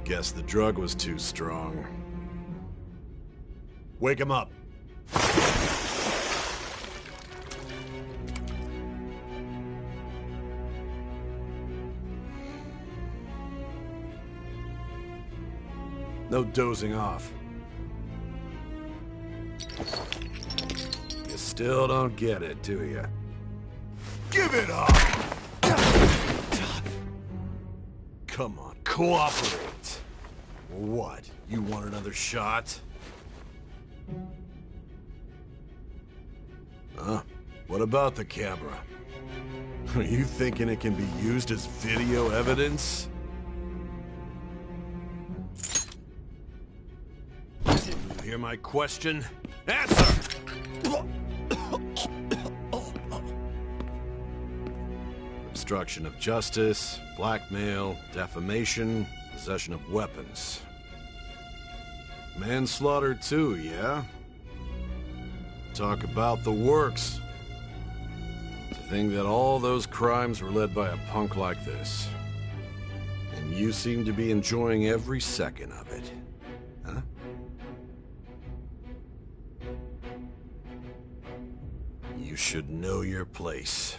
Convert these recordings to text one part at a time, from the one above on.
Guess the drug was too strong. Wake him up. No dozing off. You still don't get it, do you? Give it up! Come on, cooperate. What? You want another shot? Huh? What about the camera? Are you thinking it can be used as video evidence? Didn't you hear my question? Answer! Obstruction of justice, blackmail, defamation, possession of weapons. Manslaughter too, yeah? Talk about the works. To think that all those crimes were led by a punk like this. And you seem to be enjoying every second of it. Huh? You should know your place.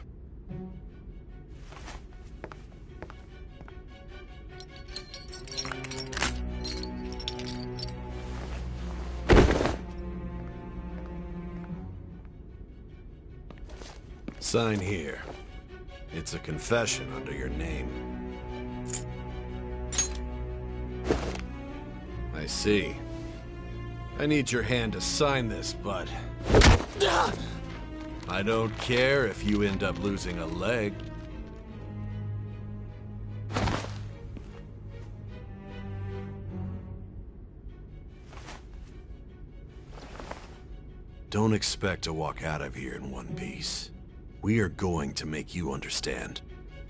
Sign here. It's a confession under your name. I see. I need your hand to sign this, but... I don't care if you end up losing a leg. Don't expect to walk out of here in one piece. We are going to make you understand.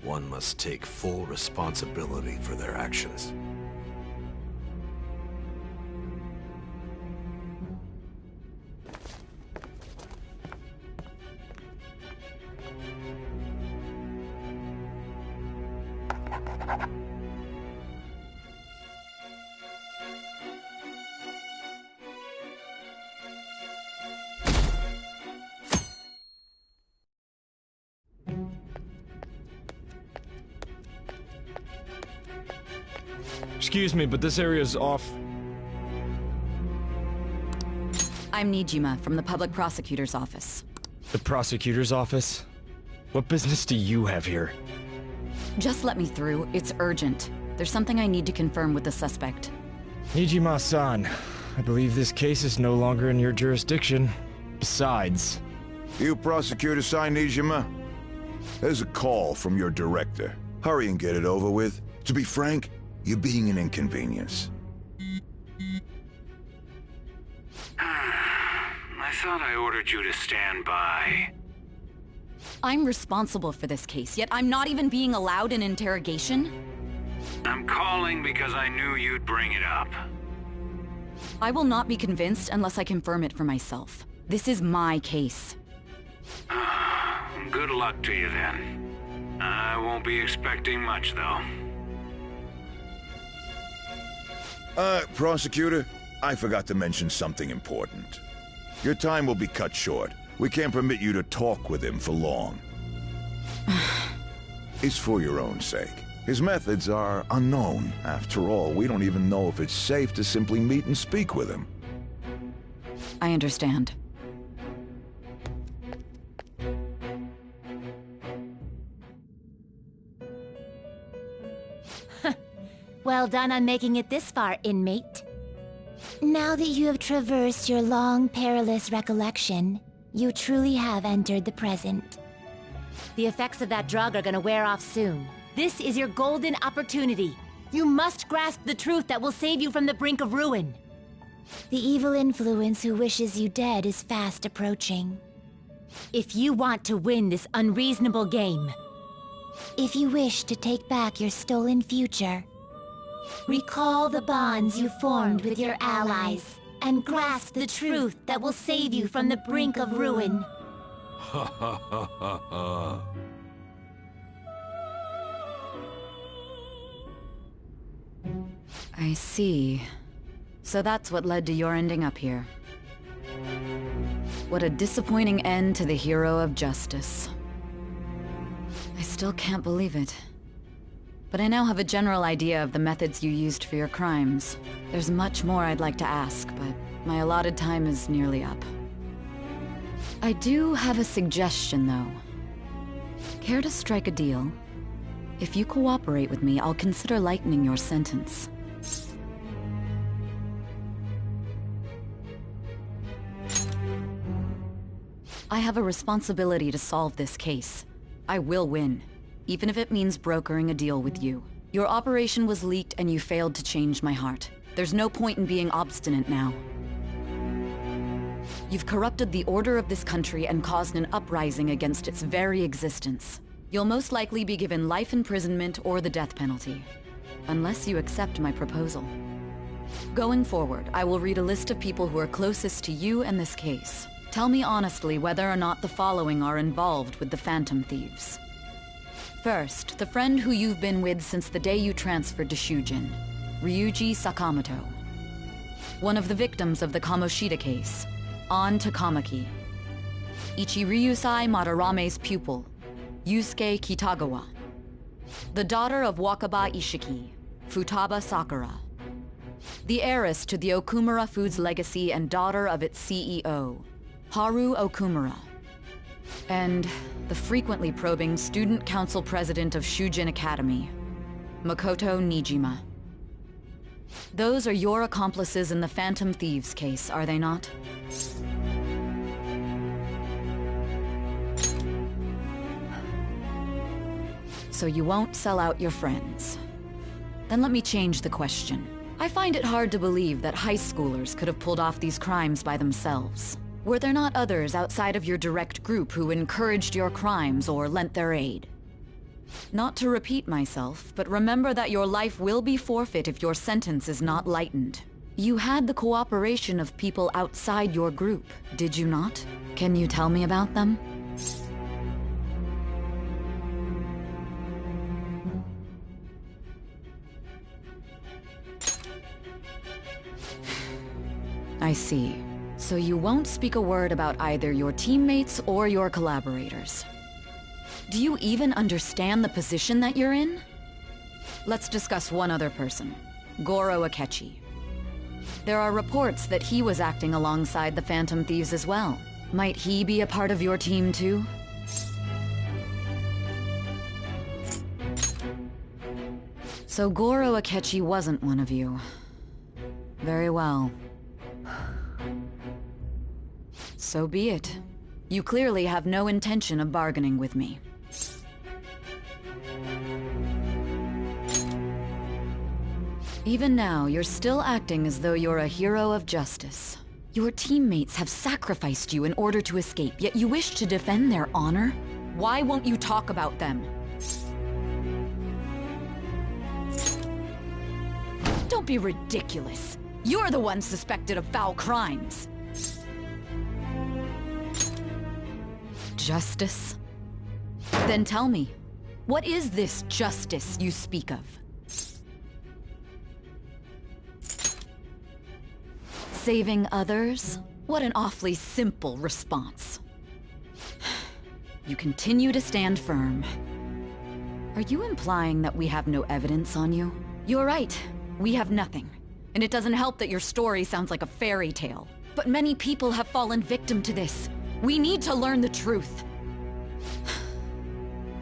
One must take full responsibility for their actions. Excuse me, but this area's off. I'm Nijima from the Public Prosecutor's Office. The prosecutor's office? What business do you have here? Just let me through. It's urgent. There's something I need to confirm with the suspect. Nijima-san, I believe this case is no longer in your jurisdiction. Besides... You prosecutor signed Nijima? There's a call from your director. Hurry and get it over with. To be frank, you're being an inconvenience. I thought I ordered you to stand by. I'm responsible for this case, yet I'm not even being allowed an interrogation? I'm calling because I knew you'd bring it up. I will not be convinced unless I confirm it for myself. This is my case. Good luck to you then. I won't be expecting much, though. Prosecutor, I forgot to mention something important. Your time will be cut short. We can't permit you to talk with him for long. It's for your own sake. His methods are unknown. After all, we don't even know if it's safe to simply meet and speak with him. I understand. Well done on making it this far, inmate. Now that you have traversed your long, perilous recollection, you truly have entered the present. The effects of that drug are gonna wear off soon. This is your golden opportunity. You must grasp the truth that will save you from the brink of ruin. The evil influence who wishes you dead is fast approaching. If you want to win this unreasonable game, if you wish to take back your stolen future, recall the bonds you formed with your allies, and grasp the truth that will save you from the brink of ruin. Ha ha ha ha ha. I see. So that's what led to your ending up here. What a disappointing end to the hero of justice. I still can't believe it. But I now have a general idea of the methods you used for your crimes. There's much more I'd like to ask, but my allotted time is nearly up. I do have a suggestion, though. Care to strike a deal? If you cooperate with me, I'll consider lightening your sentence. I have a responsibility to solve this case. I will win, even if it means brokering a deal with you. Your operation was leaked and you failed to change my heart. There's no point in being obstinate now. You've corrupted the order of this country and caused an uprising against its very existence. You'll most likely be given life imprisonment or the death penalty, unless you accept my proposal. Going forward, I will read a list of people who are closest to you and this case. Tell me honestly whether or not the following are involved with the Phantom Thieves. First, the friend who you've been with since the day you transferred to Shujin, Ryuji Sakamoto. One of the victims of the Kamoshida case, An Takamaki. Ichiryusai Madarame's pupil, Yusuke Kitagawa. The daughter of Wakaba Ishiki, Futaba Sakura. The heiress to the Okumura Foods legacy and daughter of its CEO, Haru Okumura. And the frequently probing student council president of Shujin Academy, Makoto Nijima. Those are your accomplices in the Phantom Thieves case, are they not? So you won't sell out your friends. Then let me change the question. I find it hard to believe that high schoolers could have pulled off these crimes by themselves. Were there not others outside of your direct group who encouraged your crimes or lent their aid? Not to repeat myself, but remember that your life will be forfeit if your sentence is not lightened. You had the cooperation of people outside your group, did you not? Can you tell me about them? I see. So you won't speak a word about either your teammates or your collaborators. Do you even understand the position that you're in? Let's discuss one other person, Goro Akechi. There are reports that he was acting alongside the Phantom Thieves as well. Might he be a part of your team too? So Goro Akechi wasn't one of you. Very well. So be it. You clearly have no intention of bargaining with me. Even now, you're still acting as though you're a hero of justice. Your teammates have sacrificed you in order to escape, yet you wish to defend their honor? Why won't you talk about them? Don't be ridiculous. You're the one suspected of foul crimes. Justice? Then tell me, what is this justice you speak of? Saving others? What an awfully simple response. You continue to stand firm. Are you implying that we have no evidence on you? You're right, we have nothing. And it doesn't help that your story sounds like a fairy tale. But many people have fallen victim to this. We need to learn the truth.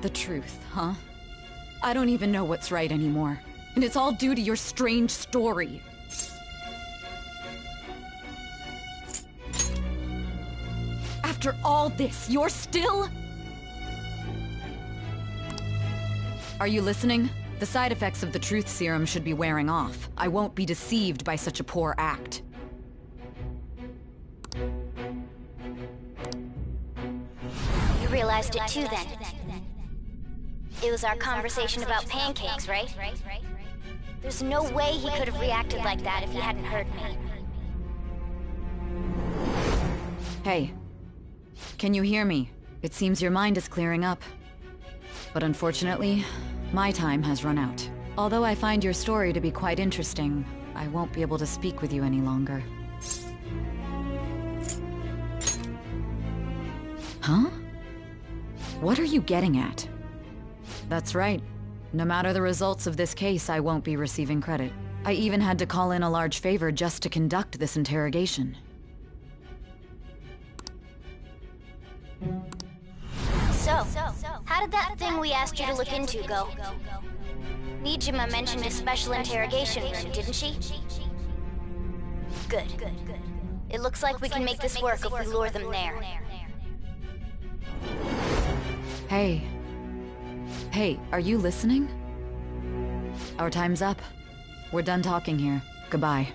The truth, huh? I don't even know what's right anymore. And it's all due to your strange story. After all this, you're still... Are you listening? The side effects of the truth serum should be wearing off. I won't be deceived by such a poor act. You realized it too then. It was our conversation about pancakes, right? There's no way he could have reacted like that if he hadn't heard me. Hey. Can you hear me? It seems your mind is clearing up. But unfortunately, my time has run out. Although I find your story to be quite interesting, I won't be able to speak with you any longer. Huh? What are you getting at? That's right. No matter the results of this case, I won't be receiving credit. I even had to call in a large favor just to conduct this interrogation. So, how did that thing we asked you to look into go? Nijima mentioned a special interrogation room, didn't she? Good. It looks like we can make this work if we lure them there. Hey. Hey, are you listening? Our time's up. We're done talking here. Goodbye.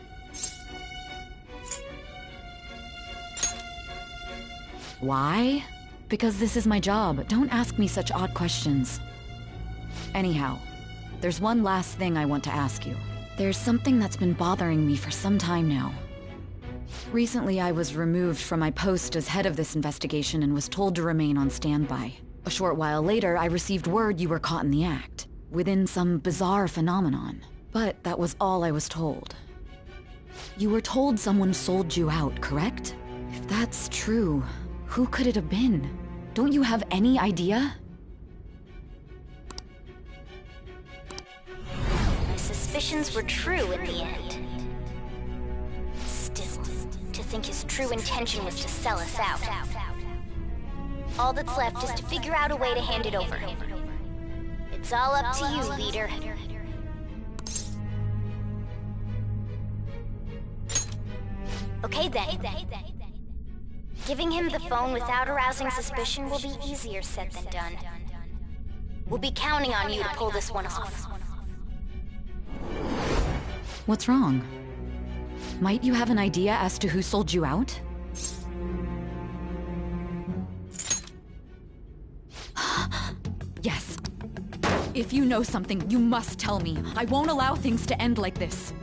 Why? Because this is my job. Don't ask me such odd questions. Anyhow, there's one last thing I want to ask you. There's something that's been bothering me for some time now. Recently, I was removed from my post as head of this investigation and was told to remain on standby. A short while later, I received word you were caught in the act, within some bizarre phenomenon. But that was all I was told. You were told someone sold you out, correct? If that's true, who could it have been? Don't you have any idea? My suspicions were true in the end. Still, to think his true intention was to sell us out. All that's left is to figure out a way to hand it over. It's all up to you, leader. Okay then. Giving him the phone without arousing suspicion will be easier said than done. We'll be counting on you to pull this one off. What's wrong? Might you have an idea as to who sold you out? Yes. If you know something, you must tell me. I won't allow things to end like this.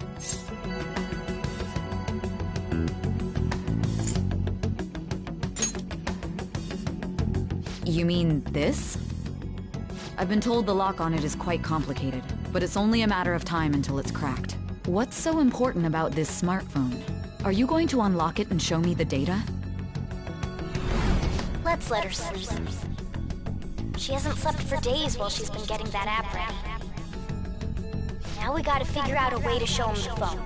You mean this? I've been told the lock on it is quite complicated, but it's only a matter of time until it's cracked. What's so important about this smartphone? Are you going to unlock it and show me the data? Let's let her sleep. She hasn't slept for days while she's been getting that app ready. Now we gotta figure out a way to show him the phone.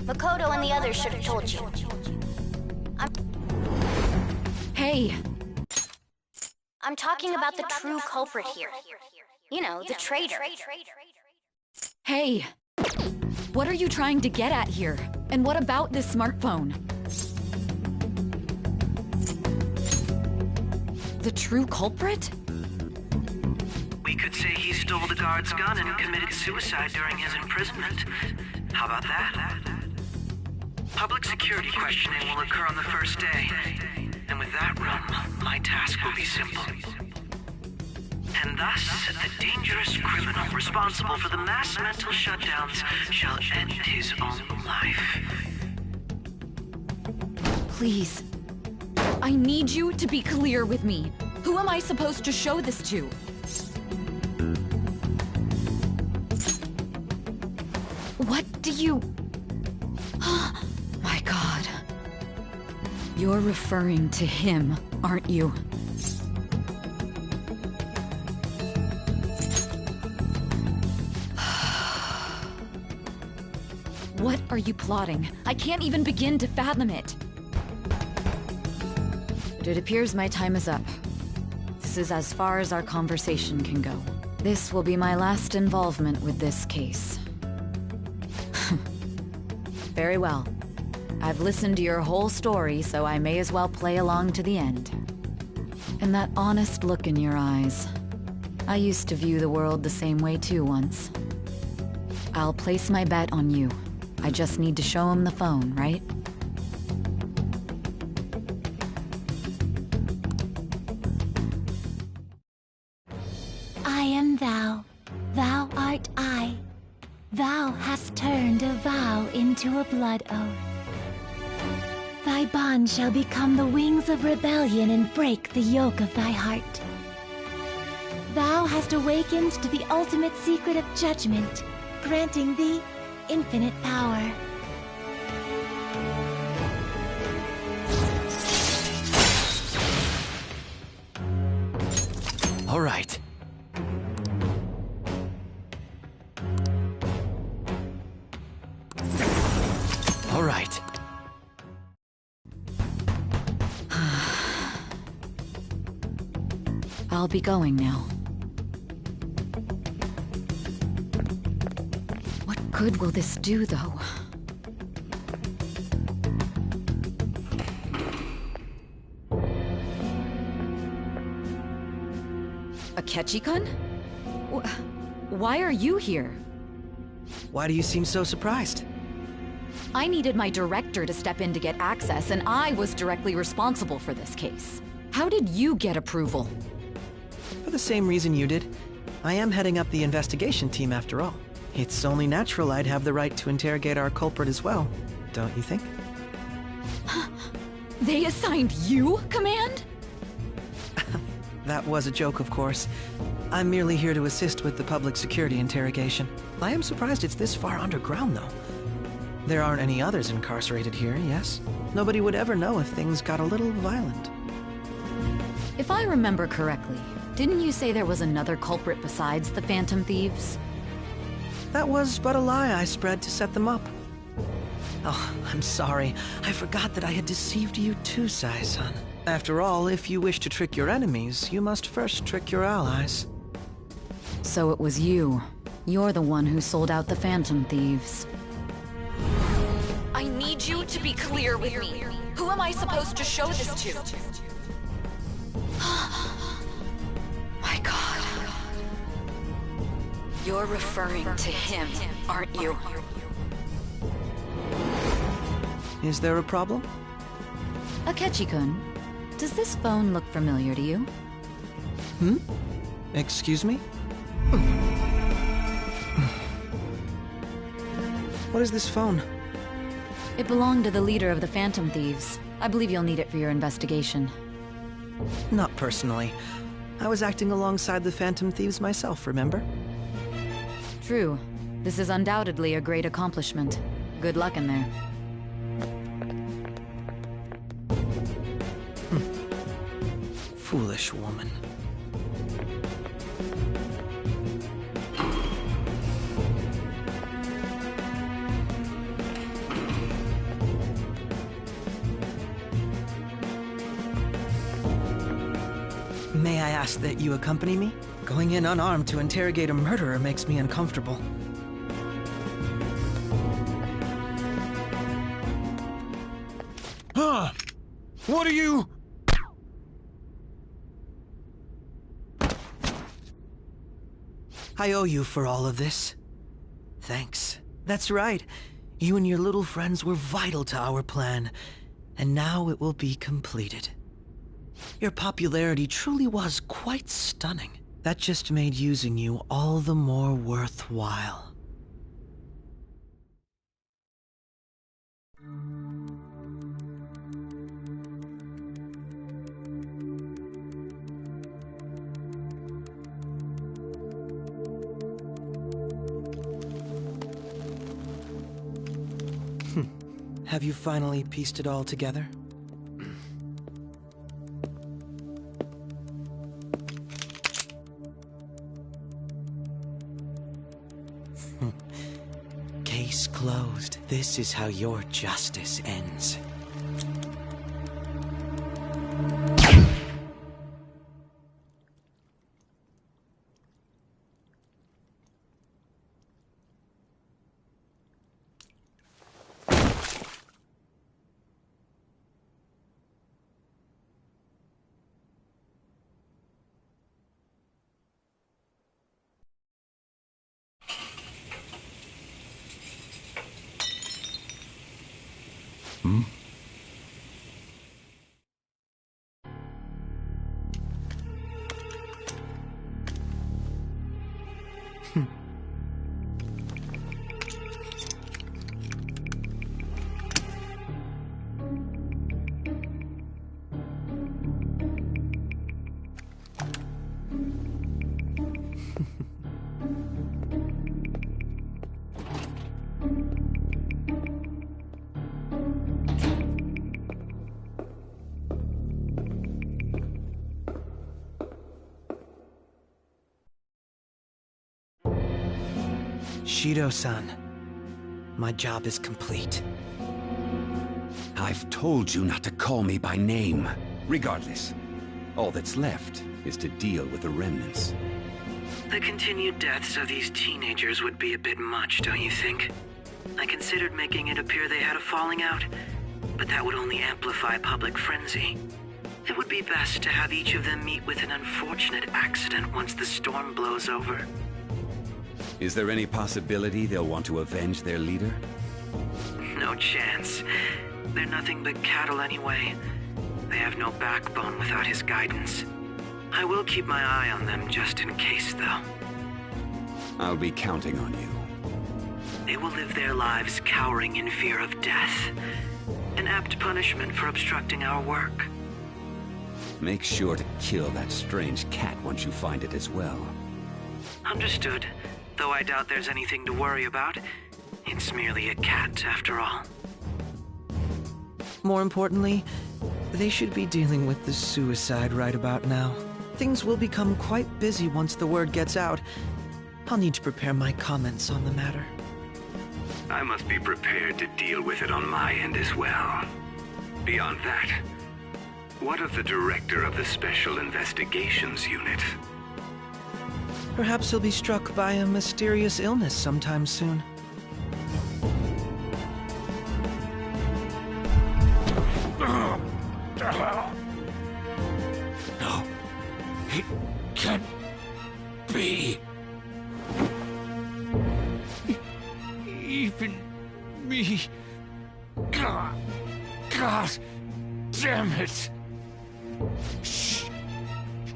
Makoto and the others should have told you. Hey! I'm talking about the true culprit here. You know, the traitor. Hey! What are you trying to get at here? And what about this smartphone? The true culprit? We could say he stole the guard's gun and committed suicide during his imprisonment. How about that? Public security questioning will occur on the first day. And with that run, my task will be simple. And thus, the dangerous criminal responsible for the mass mental shutdowns shall end his own life. Please. I need you to be clear with me. Who am I supposed to show this to? What do you... My God. You're referring to him, aren't you? What are you plotting? I can't even begin to fathom it. But it appears my time is up. This is as far as our conversation can go. This will be my last involvement with this case. Very well. I've listened to your whole story, so I may as well play along to the end. And that honest look in your eyes. I used to view the world the same way too once. I'll place my bet on you. I just need to show him the phone, right? I am thou, thou art I. Thou hast turned a vow into a blood oath. Thy Thy bond shall become the wings of rebellion and break the yoke of thy heart. Thou hast awakened to the ultimate secret of judgment, granting thee infinite power. All right. All right. I'll be going now. What good will this do, though? Akechi-kun? Why are you here? Why do you seem so surprised? I needed my director to step in to get access, and I was directly responsible for this case. How did you get approval? For the same reason you did. I am heading up the investigation team after all. It's only natural I'd have the right to interrogate our culprit as well, don't you think? They assigned you command? That was a joke, of course. I'm merely here to assist with the public security interrogation. I am surprised it's this far underground, though. There aren't any others incarcerated here, yes? Nobody would ever know if things got a little violent. If I remember correctly, didn't you say there was another culprit besides the Phantom Thieves? That was but a lie I spread to set them up. Oh, I'm sorry. I forgot that I had deceived you too, Sai-san. After all, if you wish to trick your enemies, you must first trick your allies. So it was you. You're the one who sold out the Phantom Thieves. I need you to be clear with me. Who am I supposed to show this to? My God. You're referring to him, aren't you? Is there a problem? Akechi-kun, does this phone look familiar to you? Excuse me? What is this phone? It belonged to the leader of the Phantom Thieves. I believe you'll need it for your investigation. Not personally. I was acting alongside the Phantom Thieves myself, remember? True. This is undoubtedly a great accomplishment. Good luck in there. Foolish woman. May I ask that you accompany me? Going in unarmed to interrogate a murderer makes me uncomfortable. Huh? What are you... I owe you for all of this. Thanks. That's right. You and your little friends were vital to our plan, and now it will be completed. Your popularity truly was quite stunning. That just made using you all the more worthwhile. Have you finally pieced it all together? Case closed. This is how your justice ends. Shido-san, my job is complete. I've told you not to call me by name. Regardless, all that's left is to deal with the remnants. The continued deaths of these teenagers would be a bit much, don't you think? I considered making it appear they had a falling out, but that would only amplify public frenzy. It would be best to have each of them meet with an unfortunate accident once the storm blows over. Is there any possibility they'll want to avenge their leader? No chance. They're nothing but cattle anyway. They have no backbone without his guidance. I will keep my eye on them just in case, though. I'll be counting on you. They will live their lives cowering in fear of death. An apt punishment for obstructing our work. Make sure to kill that strange cat once you find it as well. Understood. Though I doubt there's anything to worry about. It's merely a cat, after all. More importantly, they should be dealing with the suicide right about now. Things will become quite busy once the word gets out. I'll need to prepare my comments on the matter. I must be prepared to deal with it on my end as well. Beyond that, what of the director of the Special Investigations Unit? Perhaps he'll be struck by a mysterious illness sometime soon. No, it can't be. Even me. God damn it.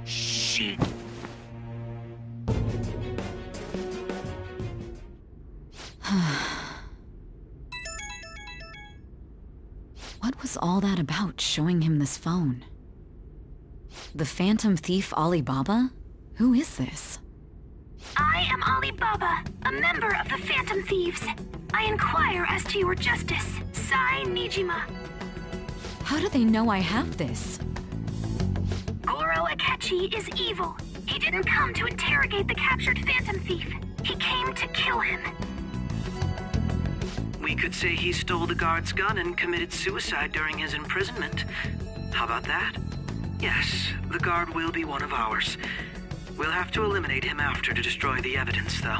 Shit. What was all that about, showing him this phone? The Phantom Thief Alibaba? Who is this? I am Alibaba, a member of the Phantom Thieves. I inquire as to your justice. Sai Nijima. How do they know I have this? Goro Akechi is evil. He didn't come to interrogate the captured Phantom Thief. He came to kill him. We could say he stole the guard's gun and committed suicide during his imprisonment. How about that? Yes, the guard will be one of ours. We'll have to eliminate him after to destroy the evidence, though.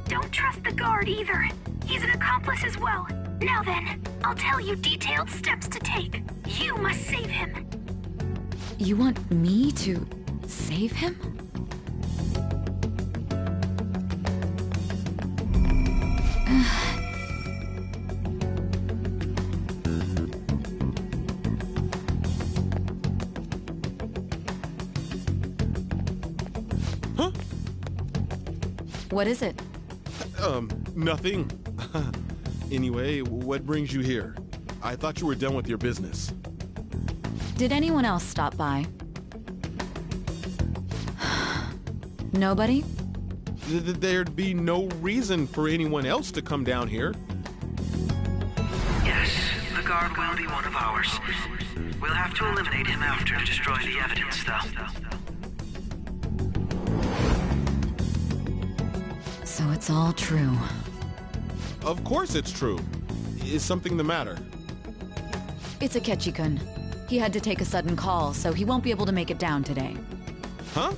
Don't trust the guard either. He's an accomplice as well. Now then, I'll tell you detailed steps to take. You must save him. You want me to save him? Huh? What is it? Nothing. Anyway, what brings you here? I thought you were done with your business. Did anyone else stop by? Nobody? There'd be no reason for anyone else to come down here. Yes, the guard will be one of ours. We'll have to eliminate him after to destroy the evidence, though. So it's all true. Of course it's true. Is something the matter? It's Akechi-kun. He had to take a sudden call, so he won't be able to make it down today. Huh?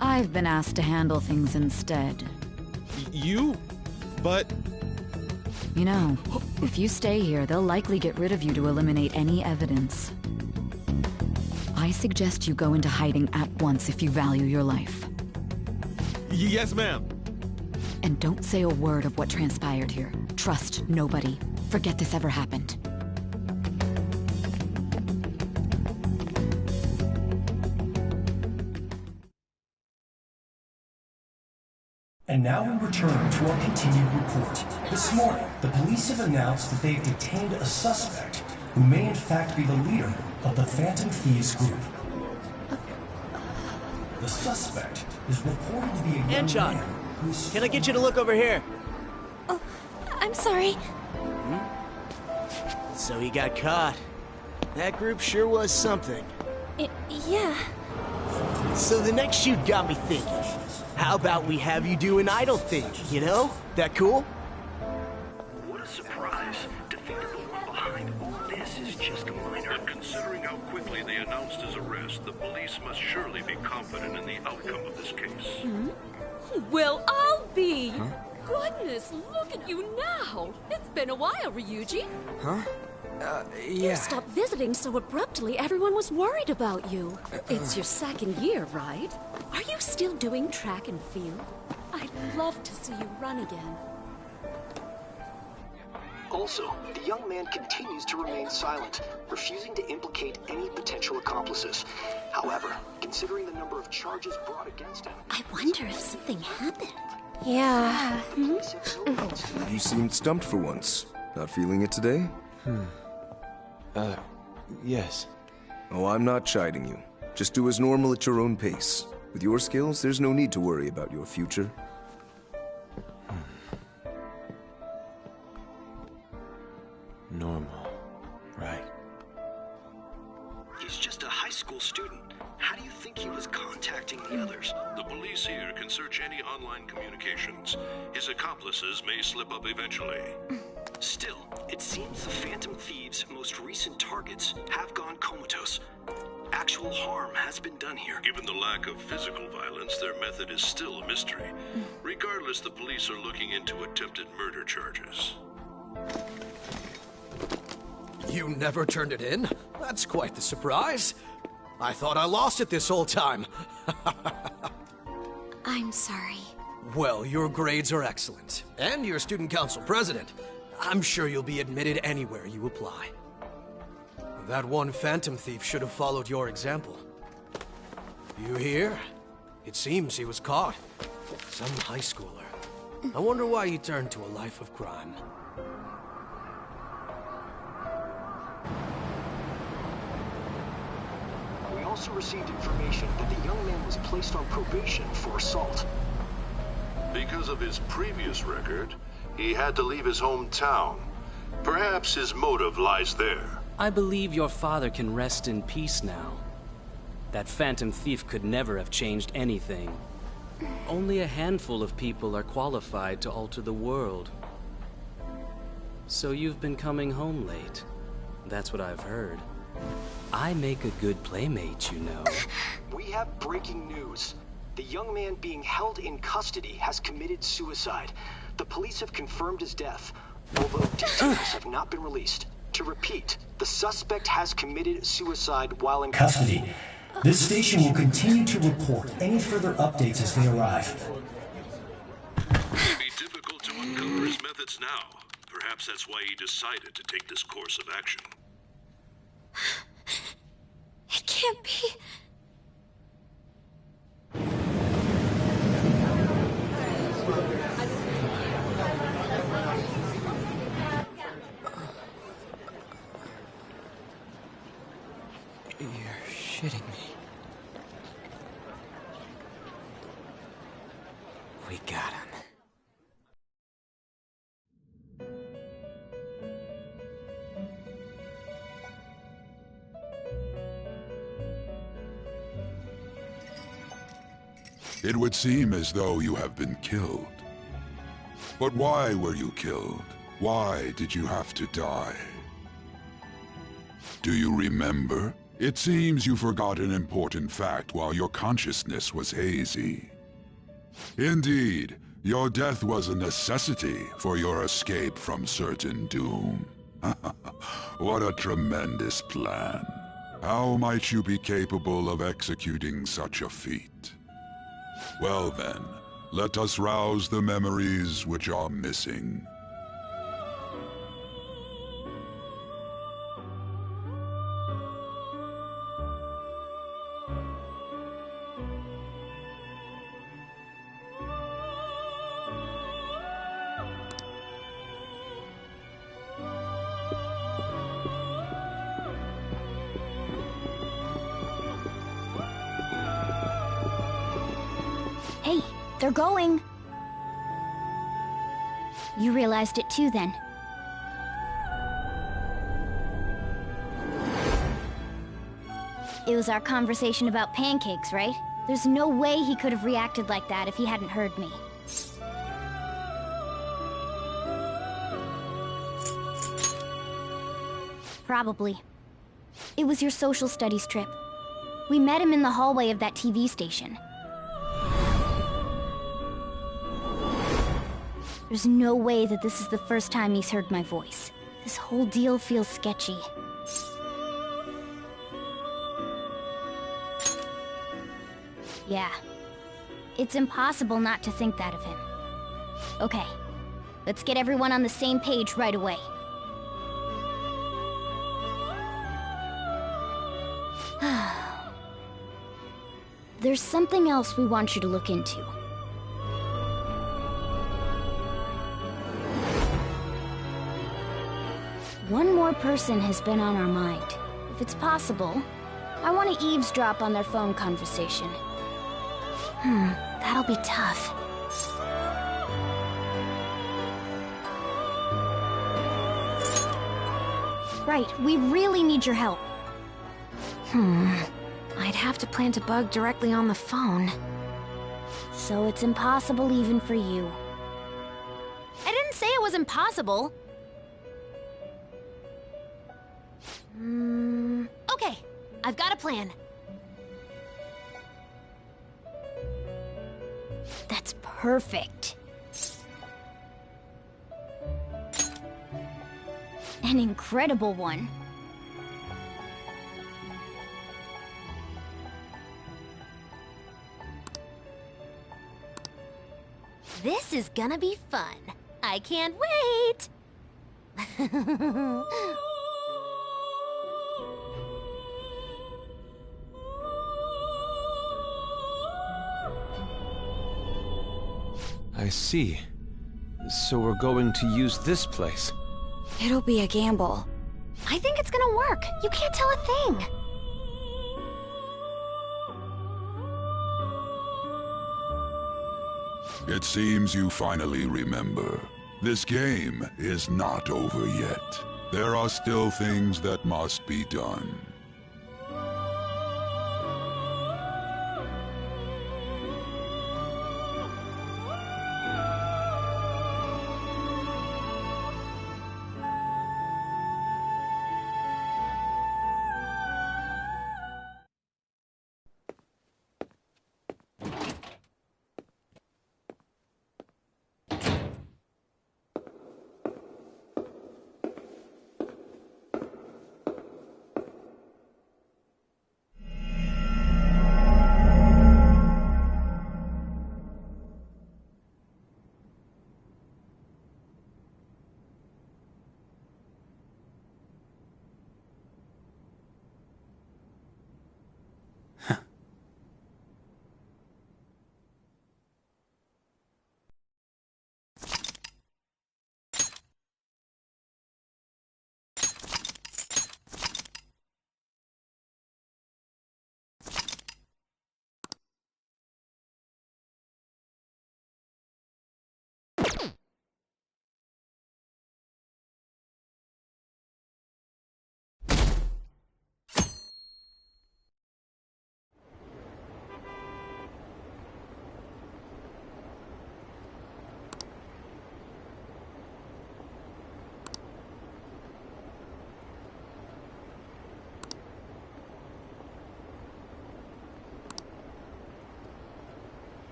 I've been asked to handle things instead. You? But... You know, if you stay here, they'll likely get rid of you to eliminate any evidence. I suggest you go into hiding at once if you value your life. Yes, ma'am. And don't say a word of what transpired here. Trust nobody. Forget this ever happened. And now we return to our continued report. This morning, the police have announced that they have detained a suspect who may in fact be the leader of the Phantom Thieves group. The suspect is reported to be a young Anchon, man who's... can I get you to look over here? Oh, I'm sorry. So he got caught. That group sure was something. Yeah. So the next shoot got me thinking. How about we have you do an idol thing, you know? That cool? What a surprise. Defeated the one behind all this is just a minor. But considering how quickly they announced his arrest, the police must surely be confident in the outcome of this case. Well, I'll be. Goodness, look at you now. It's been a while, Ryuji. Huh? You stopped visiting so abruptly, everyone was worried about you. It's your second year, right? Are you still doing track and field? I'd love to see you run again. Also, the young man continues to remain silent, refusing to implicate any potential accomplices. However, considering the number of charges brought against him... I wonder if something happened. Yeah. You seemed stumped for once. Not feeling it today? Yes. Oh, I'm not chiding you. Just do as normal at your own pace. With your skills, there's no need to worry about your future. Normal. Right. He's just a high school student. How do you think he was contacting the others? The police here can search any online communications. His accomplices may slip up eventually. Still, it seems the Phantom Thieves' most recent targets have gone comatose. Actual harm has been done here. Given the lack of physical violence, their method is still a mystery. Regardless, the police are looking into attempted murder charges. You never turned it in? That's quite the surprise. I thought I lost it this whole time. I'm sorry. Well, your grades are excellent. And you're student council president. I'm sure you'll be admitted anywhere you apply. That one Phantom Thief should have followed your example. You hear? It seems he was caught. Some high schooler. I wonder why he turned to a life of crime. We also received information that the young man was placed on probation for assault. Because of his previous record, he had to leave his hometown. Perhaps his motive lies there. I believe your father can rest in peace now. That Phantom Thief could never have changed anything. Only a handful of people are qualified to alter the world. So you've been coming home late. That's what I've heard. I make a good playmate, you know. We have breaking news. The young man being held in custody has committed suicide. The police have confirmed his death, although details have not been released. To repeat, the suspect has committed suicide while in custody. This station will continue to report any further updates as they arrive. It would be difficult to uncover his methods now. Perhaps that's why he decided to take this course of action. It can't be. You're shitting me. We got him. It would seem as though you have been killed. But why were you killed? Why did you have to die? Do you remember? It seems you forgot an important fact while your consciousness was hazy. Indeed, your death was a necessity for your escape from certain doom. What a tremendous plan. How might you be capable of executing such a feat? Well then, let us rouse the memories which are missing. Hey, they're going. You realized it too, then. It was our conversation about pancakes, right? There's no way he could have reacted like that if he hadn't heard me. Probably. It was your social studies trip. We met him in the hallway of that TV station. There's no way that this is the first time he's heard my voice. This whole deal feels sketchy. Yeah. It's impossible not to think that of him. Okay. Let's get everyone on the same page right away. There's something else we want you to look into. One more person has been on our mind. If it's possible, I want to eavesdrop on their phone conversation. That'll be tough. Right, we really need your help. I'd have to plant a bug directly on the phone. So it's impossible even for you. I didn't say it was impossible. Okay, I've got a plan. That's perfect. An incredible one. This is gonna be fun. I can't wait! I see. So we're going to use this place. It'll be a gamble. I think it's gonna work. You can't tell a thing. It seems you finally remember. This game is not over yet. There are still things that must be done.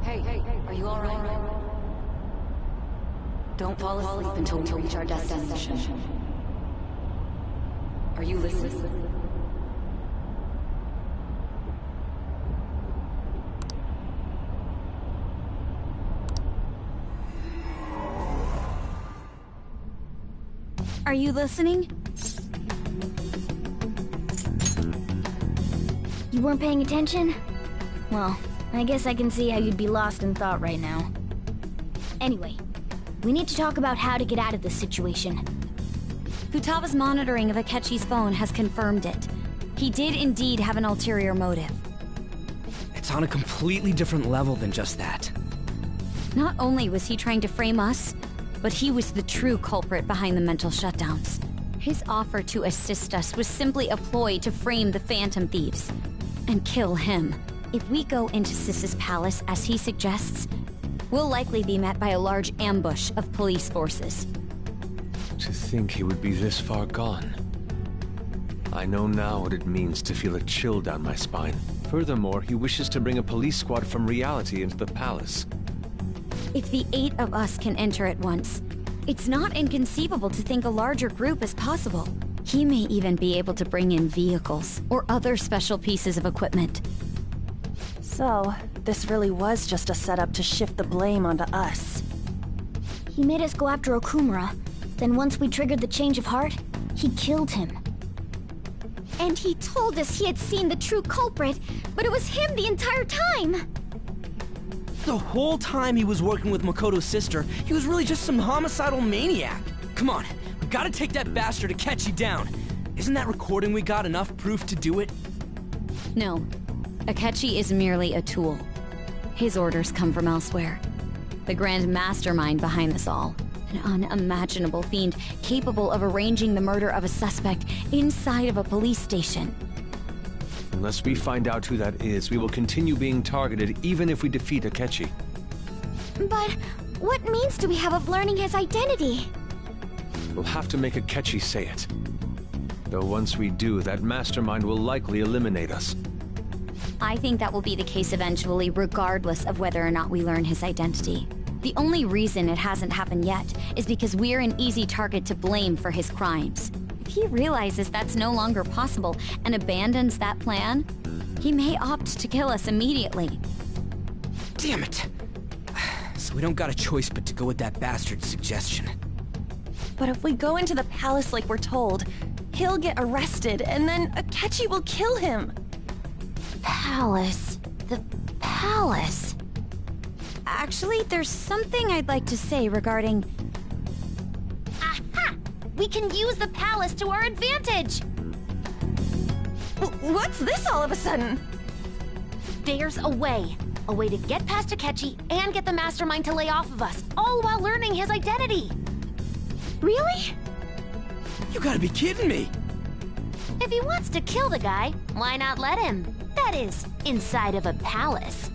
Hey, are you alright? Don't fall asleep until we reach our destination. Are you listening? Are you listening? You weren't paying attention? Well, I guess I can see how you'd be lost in thought right now. Anyway, we need to talk about how to get out of this situation. Futaba's monitoring of Akechi's phone has confirmed it. He did indeed have an ulterior motive. It's on a completely different level than just that. Not only was he trying to frame us, but he was the true culprit behind the mental shutdowns. His offer to assist us was simply a ploy to frame the Phantom Thieves and kill him. If we go into Sis's palace as he suggests, we'll likely be met by a large ambush of police forces. To think he would be this far gone. I know now what it means to feel a chill down my spine. Furthermore, he wishes to bring a police squad from reality into the palace. If the 8 of us can enter at once, it's not inconceivable to think a larger group is possible. He may even be able to bring in vehicles or other special pieces of equipment. So, this really was just a setup to shift the blame onto us. He made us go after Okumura. Then once we triggered the change of heart, he killed him. And he told us he had seen the true culprit, but it was him the entire time! The whole time he was working with Makoto's sister, he was really just some homicidal maniac. Come on, we gotta take that bastard Akechi down. Isn't that recording we got enough proof to do it? No. Akechi is merely a tool. His orders come from elsewhere. The grand mastermind behind this all. An unimaginable fiend capable of arranging the murder of a suspect inside of a police station. Unless we find out who that is, we will continue being targeted even if we defeat Akechi. But what means do we have of learning his identity? We'll have to make Akechi say it. Though once we do, that mastermind will likely eliminate us. I think that will be the case eventually, regardless of whether or not we learn his identity. The only reason it hasn't happened yet is because we're an easy target to blame for his crimes. If he realizes that's no longer possible and abandons that plan, he may opt to kill us immediately. Damn it! So we don't got a choice but to go with that bastard's suggestion. But if we go into the palace like we're told, he'll get arrested and then Akechi will kill him. Palace. The palace. Actually, there's something I'd like to say regarding... Aha! We can use the palace to our advantage! What's this all of a sudden? There's a way. A way to get past Akechi and get the mastermind to lay off of us, all while learning his identity. Really? You gotta be kidding me! If he wants to kill the guy, why not let him? That is, inside of a palace.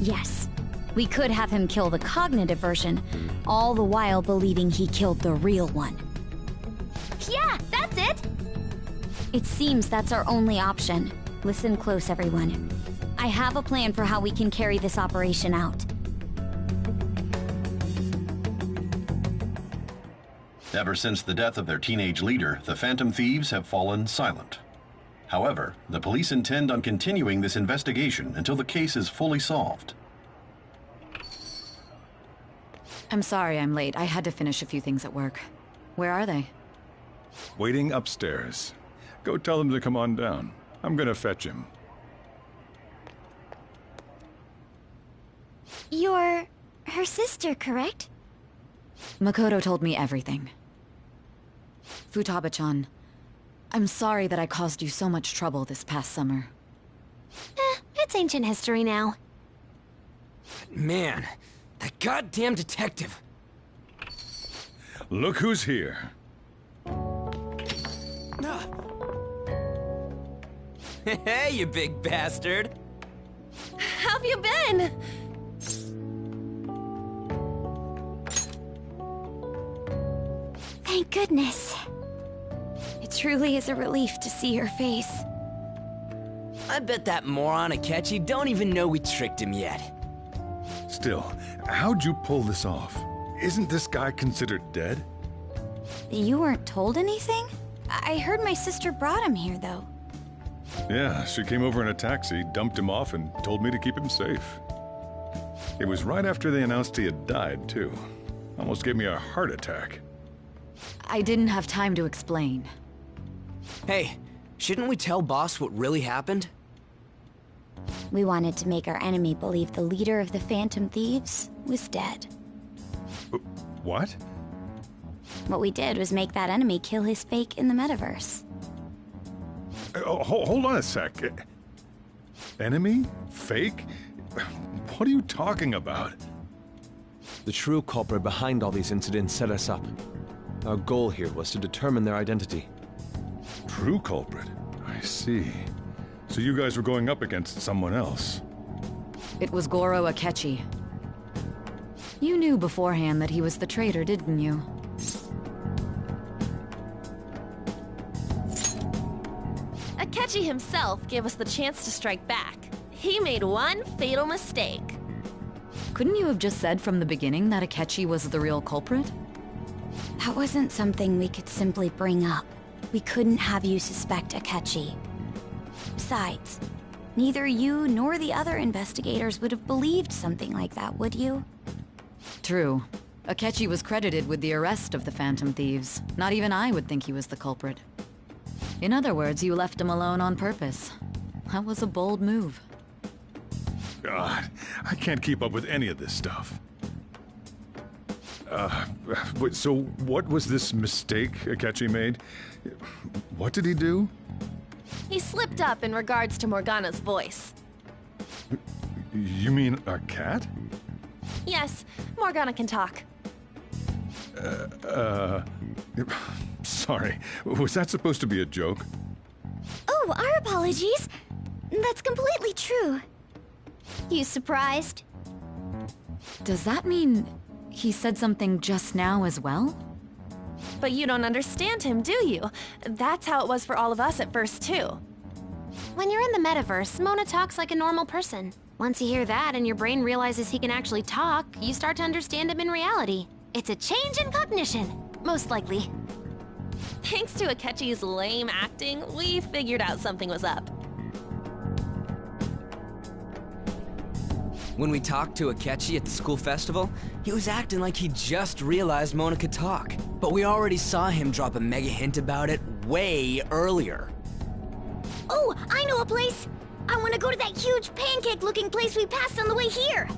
Yes. We could have him kill the cognitive version, all the while believing he killed the real one. Yeah, that's it! It seems that's our only option. Listen close, everyone. I have a plan for how we can carry this operation out. Ever since the death of their teenage leader, the Phantom Thieves have fallen silent. However, the police intend on continuing this investigation until the case is fully solved. I'm sorry I'm late. I had to finish a few things at work. Where are they? Waiting upstairs. Go tell them to come on down. I'm gonna fetch him. You're her sister, correct? Makoto told me everything. Futaba-chan, I'm sorry that I caused you so much trouble this past summer. It's ancient history now. Man, that goddamn detective. Look who's here. Hey, you big bastard. How've you been? Thank goodness. It truly is a relief to see your face. I bet that moron Akechi don't even know we tricked him yet. Still, how'd you pull this off? Isn't this guy considered dead? You weren't told anything? I heard my sister brought him here, though. Yeah, she came over in a taxi, dumped him off, and told me to keep him safe. It was right after they announced he had died, too. Almost gave me a heart attack. I didn't have time to explain. Hey, shouldn't we tell boss what really happened? We wanted to make our enemy believe the leader of the Phantom Thieves was dead. What? What we did was make that enemy kill his fake in the metaverse. Hold on a sec. Enemy? Fake? What are you talking about? The true culprit behind all these incidents set us up. Our goal here was to determine their identity. True culprit? I see. So you guys were going up against someone else. It was Goro Akechi. You knew beforehand that he was the traitor, didn't you? Akechi himself gave us the chance to strike back. He made one fatal mistake. Couldn't you have just said from the beginning that Akechi was the real culprit? That wasn't something we could simply bring up. We couldn't have you suspect Akechi. Besides, neither you nor the other investigators would have believed something like that, would you? True. Akechi was credited with the arrest of the Phantom Thieves. Not even I would think he was the culprit. In other words, you left him alone on purpose. That was a bold move. God, I can't keep up with any of this stuff. So what was this mistake Akechi made? What did he do? He slipped up in regards to Morgana's voice. You mean a cat? Yes, Morgana can talk. Sorry. Was that supposed to be a joke? Oh, our apologies. That's completely true. You surprised? Does that mean he said something just now as well? But you don't understand him, do you? That's how it was for all of us at first, too. When you're in the metaverse, Mona talks like a normal person. Once you hear that and your brain realizes he can actually talk, you start to understand him in reality. It's a change in cognition, most likely. Thanks to Akechi's lame acting, we figured out something was up. When we talked to Akechi at the school festival, he was acting like he just realized Mona could talk. But we already saw him drop a mega hint about it way earlier. Oh, I know a place! I want to go to that huge pancake-looking place we passed on the way here!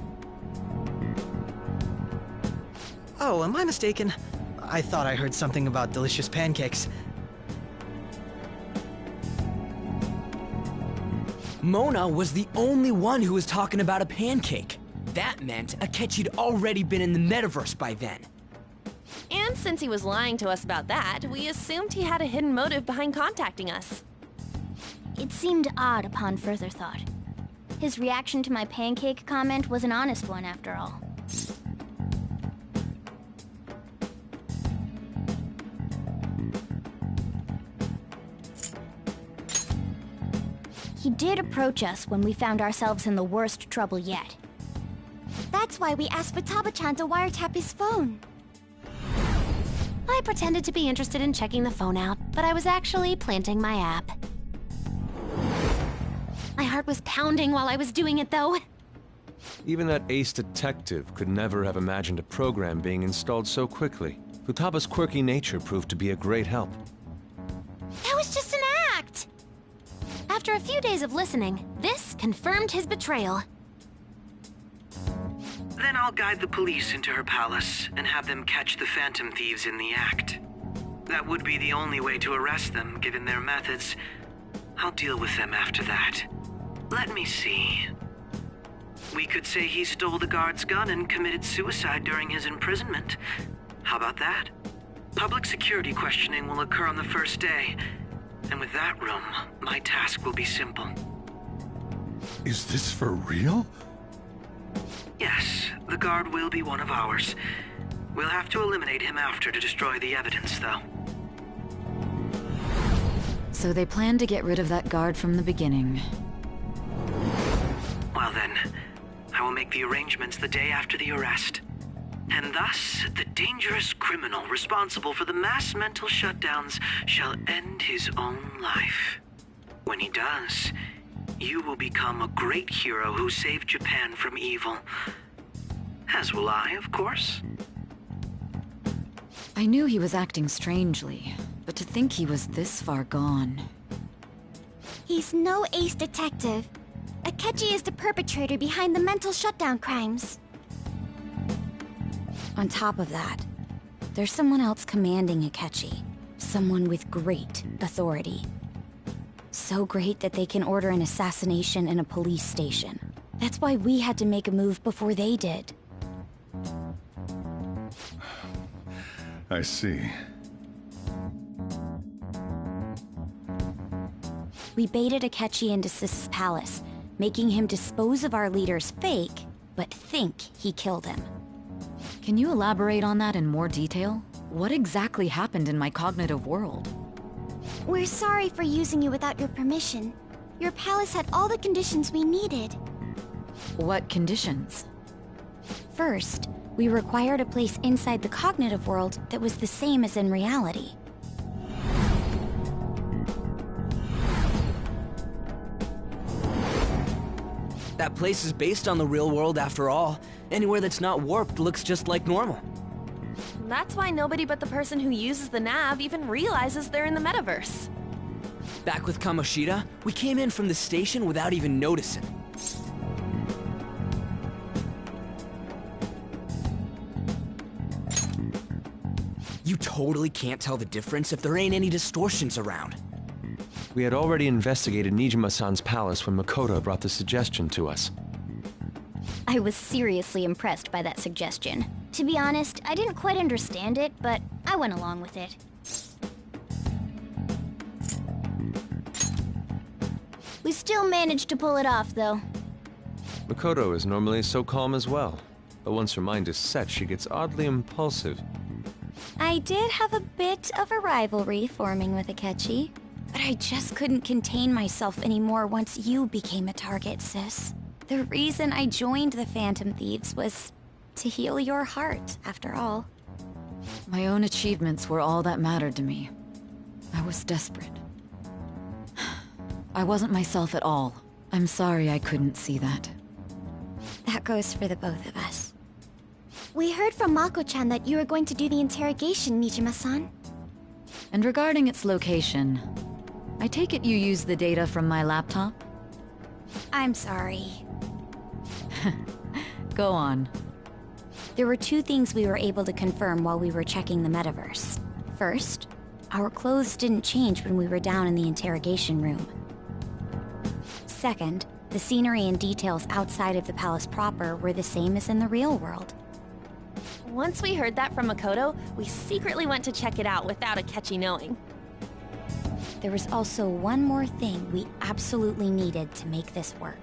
Oh, am I mistaken? I thought I heard something about delicious pancakes. Mona was the only one who was talking about a pancake. That meant Akechi'd already been in the metaverse by then. And since he was lying to us about that, we assumed he had a hidden motive behind contacting us. It seemed odd upon further thought. His reaction to my pancake comment was an honest one, after all. He did approach us when we found ourselves in the worst trouble yet. That's why we asked for Taba-chan to wiretap his phone. I pretended to be interested in checking the phone out, but I was actually planting my app. My heart was pounding while I was doing it, though. Even that ace detective could never have imagined a program being installed so quickly. Futaba's quirky nature proved to be a great help. That was just an act! After a few days of listening, this confirmed his betrayal. Then I'll guide the police into her palace and have them catch the Phantom Thieves in the act. That would be the only way to arrest them, given their methods. I'll deal with them after that. Let me see. We could say he stole the guard's gun and committed suicide during his imprisonment. How about that? Public security questioning will occur on the first day. And with that room, my task will be simple. Is this for real? Yes, the guard will be one of ours. We'll have to eliminate him after to destroy the evidence, though. So they planned to get rid of that guard from the beginning. Well then, I will make the arrangements the day after the arrest. And thus, the dangerous criminal responsible for the mass mental shutdowns shall end his own life. When he does, you will become a great hero who saved Japan from evil. As will I, of course. I knew he was acting strangely, but to think he was this far gone. He's no ace detective. Akechi is the perpetrator behind the mental shutdown crimes. On top of that, there's someone else commanding Akechi. Someone with great authority. So great that they can order an assassination in a police station. That's why we had to make a move before they did. I see. We baited Akechi into Sis's palace, making him dispose of our leader's fake, but think he killed him. Can you elaborate on that in more detail? What exactly happened in my cognitive world? We're sorry for using you without your permission. Your palace had all the conditions we needed. What conditions? First, we required a place inside the cognitive world that was the same as in reality. That place is based on the real world after all. Anywhere that's not warped looks just like normal. That's why nobody but the person who uses the nav even realizes they're in the metaverse. Back with Kamoshida, we came in from the station without even noticing. You totally can't tell the difference if there ain't any distortions around. We had already investigated Nijima-san's palace when Makoto brought the suggestion to us. I was seriously impressed by that suggestion. To be honest, I didn't quite understand it, but I went along with it. We still managed to pull it off, though. Makoto is normally so calm as well, but once her mind is set, she gets oddly impulsive. I did have a bit of a rivalry forming with Akechi, but I just couldn't contain myself anymore once you became a target, sis. The reason I joined the Phantom Thieves was to heal your heart, after all. My own achievements were all that mattered to me. I was desperate. I wasn't myself at all. I'm sorry I couldn't see that. That goes for the both of us. We heard from Mako-chan that you were going to do the interrogation, Nijima-san. And regarding its location, I take it you used the data from my laptop? I'm sorry. Go on. There were two things we were able to confirm while we were checking the metaverse. First, our clothes didn't change when we were down in the interrogation room. Second, the scenery and details outside of the palace proper were the same as in the real world. Once we heard that from Makoto, we secretly went to check it out without Akechi knowing. There was also one more thing we absolutely needed to make this work.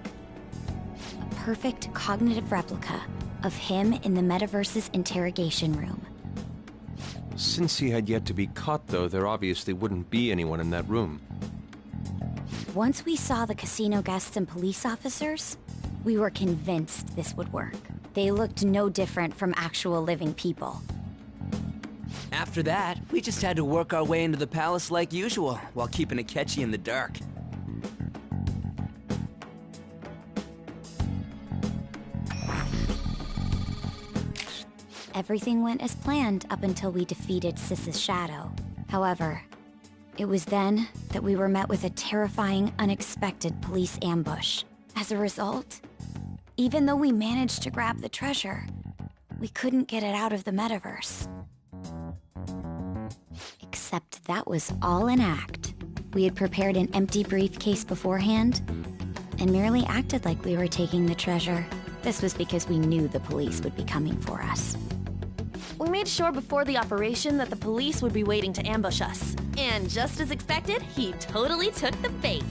A perfect cognitive replica of him in the metaverse's interrogation room. Since he had yet to be caught, though, there obviously wouldn't be anyone in that room. Once we saw the casino guests and police officers, we were convinced this would work. They looked no different from actual living people. After that, we just had to work our way into the palace like usual, while keeping Akechi in the dark. Everything went as planned up until we defeated Sis's shadow. However, it was then that we were met with a terrifying, unexpected police ambush. As a result, even though we managed to grab the treasure, we couldn't get it out of the metaverse. Except that was all an act. We had prepared an empty briefcase beforehand and merely acted like we were taking the treasure. This was because we knew the police would be coming for us. We made sure before the operation that the police would be waiting to ambush us. And just as expected, he totally took the bait.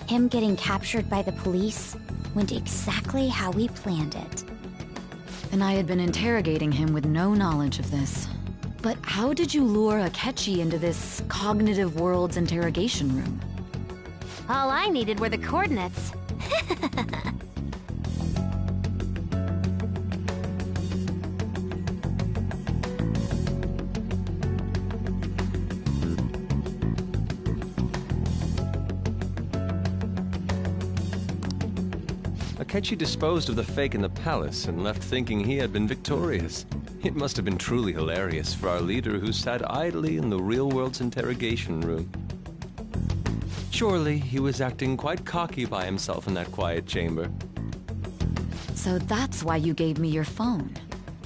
Him getting captured by the police went exactly how we planned it. And I had been interrogating him with no knowledge of this. But how did you lure Akechi into this cognitive world's interrogation room? All I needed were the coordinates. Akechi disposed of the fake in the palace and left thinking he had been victorious. It must have been truly hilarious for our leader who sat idly in the real world's interrogation room. Surely he was acting quite cocky by himself in that quiet chamber. So that's why you gave me your phone.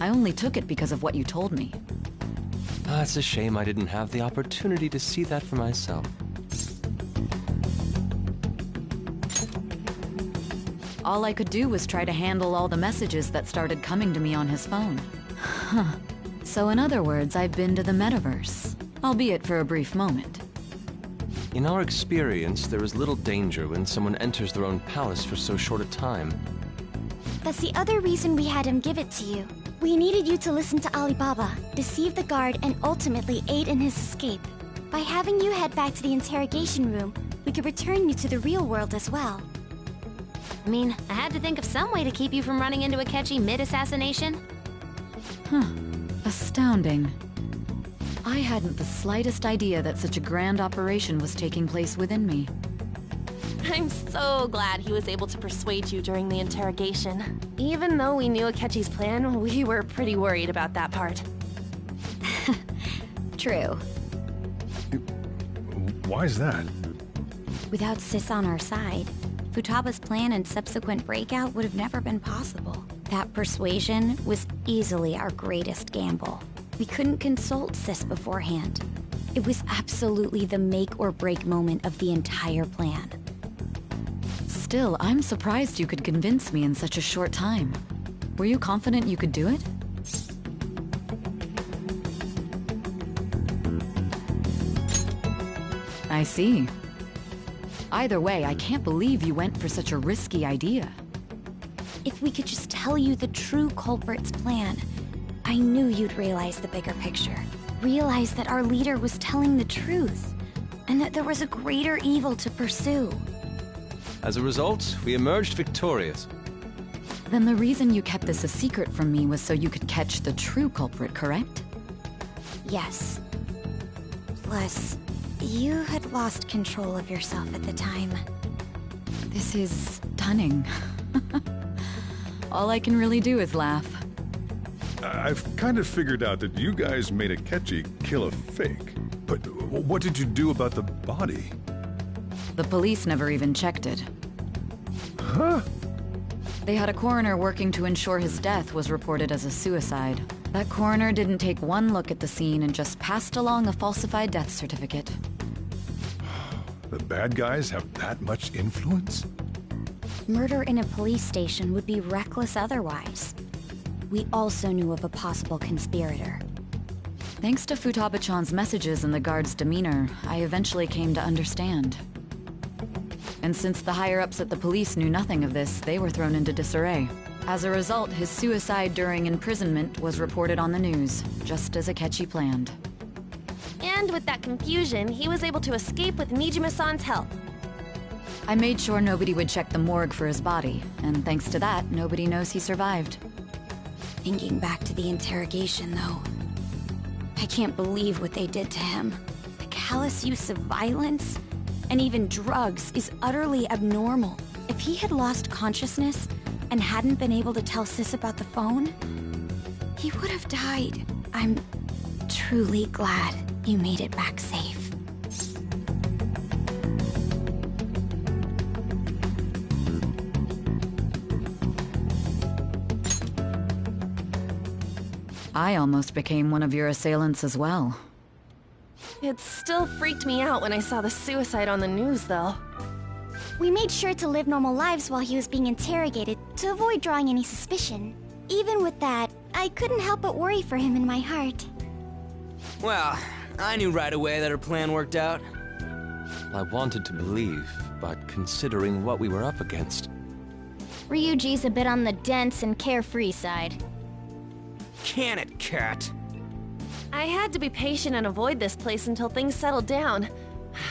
I only took it because of what you told me. It's a shame I didn't have the opportunity to see that for myself. All I could do was try to handle all the messages that started coming to me on his phone. Huh. So in other words, I've been to the metaverse, albeit for a brief moment. In our experience, there is little danger when someone enters their own palace for so short a time. That's the other reason we had him give it to you. We needed you to listen to Alibaba, deceive the guard, and ultimately aid in his escape. By having you head back to the interrogation room, we could return you to the real world as well. I mean, I had to think of some way to keep you from running into Akechi mid-assassination. Huh. Astounding. I hadn't the slightest idea that such a grand operation was taking place within me. I'm so glad he was able to persuade you during the interrogation. Even though we knew Akechi's plan, we were pretty worried about that part. True. Why is that? Without Sis on our side, Futaba's plan and subsequent breakout would have never been possible. That persuasion was easily our greatest gamble. We couldn't consult Sis beforehand. It was absolutely the make or break moment of the entire plan. Still, I'm surprised you could convince me in such a short time. Were you confident you could do it? I see. Either way, I can't believe you went for such a risky idea. If we could just tell you the true culprit's plan, I knew you'd realize the bigger picture. Realize that our leader was telling the truth, and that there was a greater evil to pursue. As a result, we emerged victorious. Then the reason you kept this a secret from me was so you could catch the true culprit, correct? Yes. Plus, you had lost control of yourself at the time. This is stunning. All I can really do is laugh. I've kind of figured out that you guys made Akechi kill a fake. But what did you do about the body? The police never even checked it. Huh? They had a coroner working to ensure his death was reported as a suicide. That coroner didn't take one look at the scene and just passed along a falsified death certificate. The bad guys have that much influence? Murder in a police station would be reckless otherwise. We also knew of a possible conspirator. Thanks to Futaba-chan's messages and the guard's demeanor, I eventually came to understand. And since the higher-ups at the police knew nothing of this, they were thrown into disarray. As a result, his suicide during imprisonment was reported on the news, just as Akechi planned. And with that confusion, he was able to escape with Nijima-san's help. I made sure nobody would check the morgue for his body, and thanks to that, nobody knows he survived. Thinking back to the interrogation, though, I can't believe what they did to him. The callous use of violence, and even drugs, is utterly abnormal. If he had lost consciousness and hadn't been able to tell Sis about the phone, he would have died. I'm truly glad you made it back safe. I almost became one of your assailants as well. It still freaked me out when I saw the suicide on the news, though. We made sure to live normal lives while he was being interrogated to avoid drawing any suspicion. Even with that, I couldn't help but worry for him in my heart. Well, I knew right away that her plan worked out. I wanted to believe, but considering what we were up against... Ryuji's a bit on the dense and carefree side. Can it, Cat? I had to be patient and avoid this place until things settled down.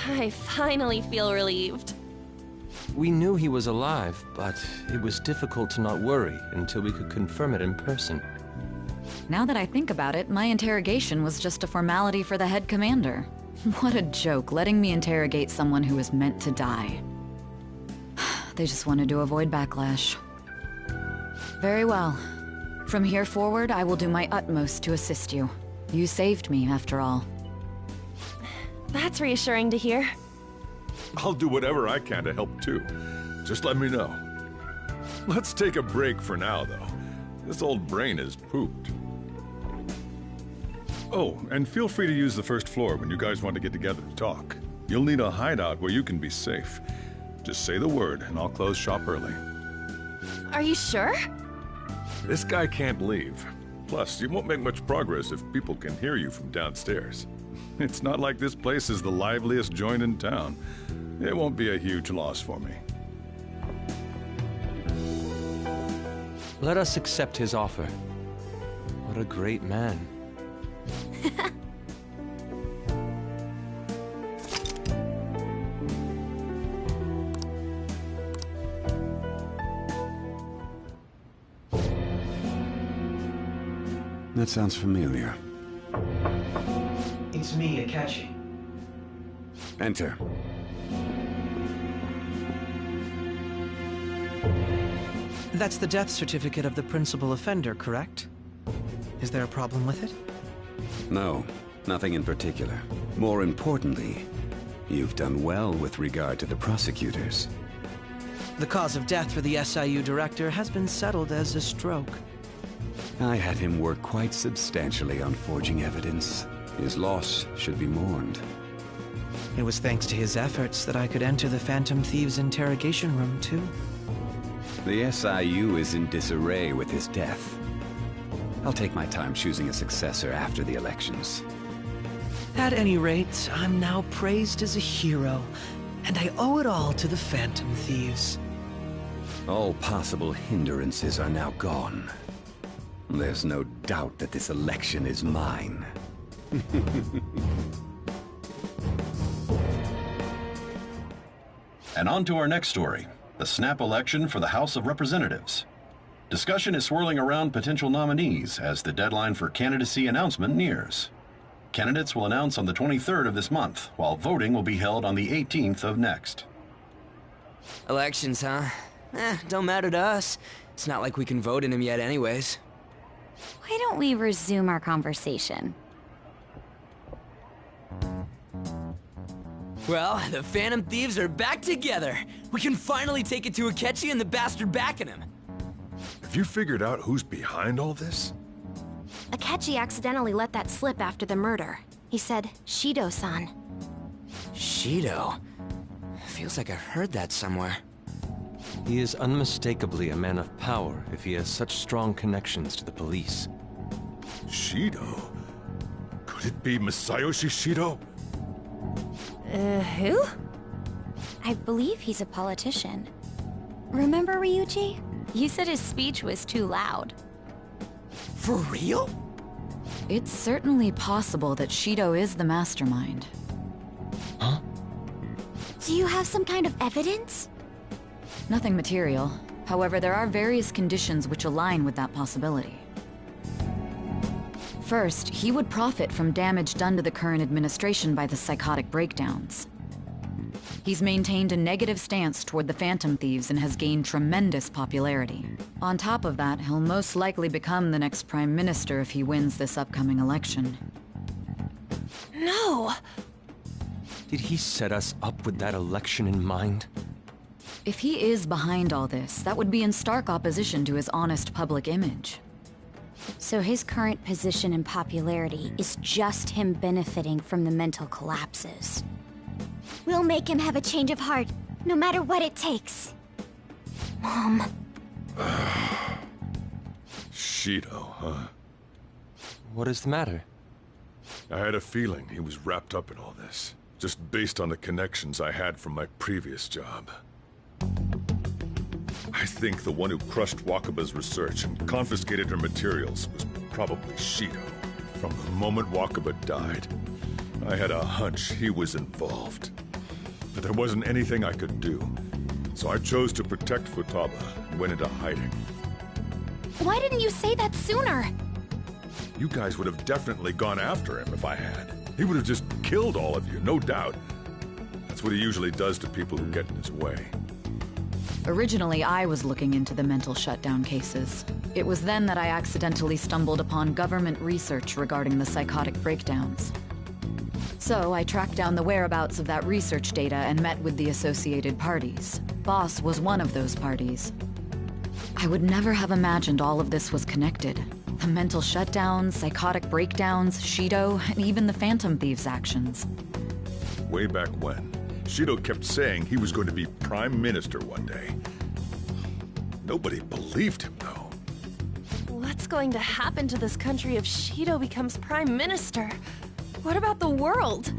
I finally feel relieved. We knew he was alive, but it was difficult to not worry until we could confirm it in person. Now that I think about it, my interrogation was just a formality for the head commander. What a joke, letting me interrogate someone who was meant to die. They just wanted to avoid backlash. Very well. From here forward, I will do my utmost to assist you. You saved me, after all. That's reassuring to hear. I'll do whatever I can to help too. Just let me know. Let's take a break for now, though. This old brain is pooped. Oh, and feel free to use the first floor when you guys want to get together to talk. You'll need a hideout where you can be safe. Just say the word, and I'll close shop early. Are you sure? This guy can't leave. Plus, you won't make much progress if people can hear you from downstairs. It's not like this place is the liveliest joint in town. It won't be a huge loss for me. Let us accept his offer. What a great man. That sounds familiar. It's me, Akechi. Enter. That's the death certificate of the principal offender, correct? Is there a problem with it? No, nothing in particular. More importantly, you've done well with regard to the prosecutors. The cause of death for the SIU director has been settled as a stroke. I had him work quite substantially on forging evidence. His loss should be mourned. It was thanks to his efforts that I could enter the Phantom Thieves' interrogation room, too. The SIU is in disarray with his death. I'll take my time choosing a successor after the elections. At any rate, I'm now praised as a hero, and I owe it all to the Phantom Thieves. All possible hindrances are now gone. There's no doubt that this election is mine. And on to our next story, the snap election for the House of Representatives. Discussion is swirling around potential nominees as the deadline for candidacy announcement nears. Candidates will announce on the 23rd of this month, while voting will be held on the 18th of next. Elections, huh? Don't matter to us. It's not like we can vote in them yet anyways. Why don't we resume our conversation? Well, the Phantom Thieves are back together. We can finally take it to Akechi and the bastard backing him. Have you figured out who's behind all this? Akechi accidentally let that slip after the murder. He said, Shido-san. Shido? Feels like I've heard that somewhere. He is unmistakably a man of power if he has such strong connections to the police. Shido? Could it be Masayoshi Shido? Who? I believe he's a politician. Remember, Ryuji? You said his speech was too loud. For real? It's certainly possible that Shido is the mastermind. Huh? Do you have some kind of evidence? Nothing material. However, there are various conditions which align with that possibility. First, he would profit from damage done to the current administration by the psychotic breakdowns. He's maintained a negative stance toward the Phantom Thieves and has gained tremendous popularity. On top of that, he'll most likely become the next Prime Minister if he wins this upcoming election. No! Did he set us up with that election in mind? If he is behind all this, that would be in stark opposition to his honest public image. So his current position and popularity is just him benefiting from the mental collapses. We'll make him have a change of heart, no matter what it takes. Mom. Shido, huh? What is the matter? I had a feeling he was wrapped up in all this, just based on the connections I had from my previous job. I think the one who crushed Wakaba's research and confiscated her materials was probably Shido. From the moment Wakaba died, I had a hunch he was involved. But there wasn't anything I could do, so I chose to protect Futaba and went into hiding. Why didn't you say that sooner? You guys would have definitely gone after him if I had. He would have just killed all of you, no doubt. That's what he usually does to people who get in his way. Originally, I was looking into the mental shutdown cases. It was then that I accidentally stumbled upon government research regarding the psychotic breakdowns. So I tracked down the whereabouts of that research data and met with the associated parties. Boss was one of those parties. I would never have imagined all of this was connected. The mental shutdowns, psychotic breakdowns, Shido, and even the Phantom Thieves' actions. Way back when, Shido kept saying he was going to be Prime Minister one day. Nobody believed him, though. What's going to happen to this country if Shido becomes Prime Minister? What about the world?